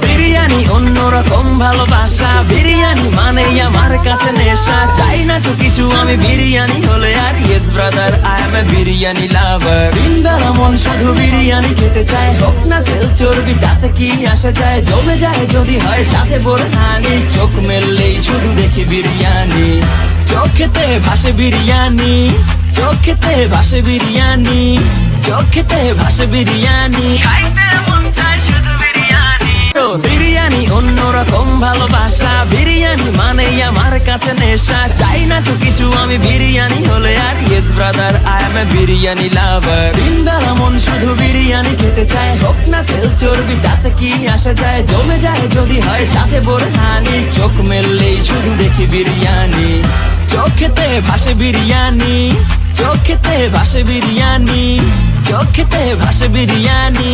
বিরিয়ানি অন্যরকম ভালোবাসা, বিরিয়ানি মানেই আমার কাছে নেশা। চাই না তো কিছু আমি বিরিয়ানি হলে আর, yes brother I M A biryani লাভার। দিনবেলা মন শুধু বিরিয়ানি খেতে চায়, হোক না তেল চর্বি তাতে কি আসে যায়। জমে যায় যদি হয় সাথে বোরহানি, চোখ মেললেই শুধু দেখি বিরিয়ানি। চোখেতে ভাসে বিরিয়ানি, চোখেতে ভাসে বিরিয়ানি, চোখেতে ভাসে বিরিয়ানি, খাইতে মন চায় শুধু বিরিয়ানি। বিরিয়ানি অন্যরকম ভালোবাসা, বিরিয়ানি মানেই আমার কাছে নেশা। চাই না তো কিছু আমি বিরিয়ানি হলে আর, yes brother I M A biryani লাভার। দিনবেলা মন শুধু বিরিয়ানি খেতে চায়, হোক না তেল চর্বি তাতে কি আসে যায়। জমে যায় যদি হয় সাথে বোরহানি, চোখ মেললেই শুধু দেখি বিরিয়ানি। চোখেতে ভাসে বিরিয়ানি, চোখেতে ভাসে বিরিয়ানি, চোখেতে ভাসে বিরিয়ানি।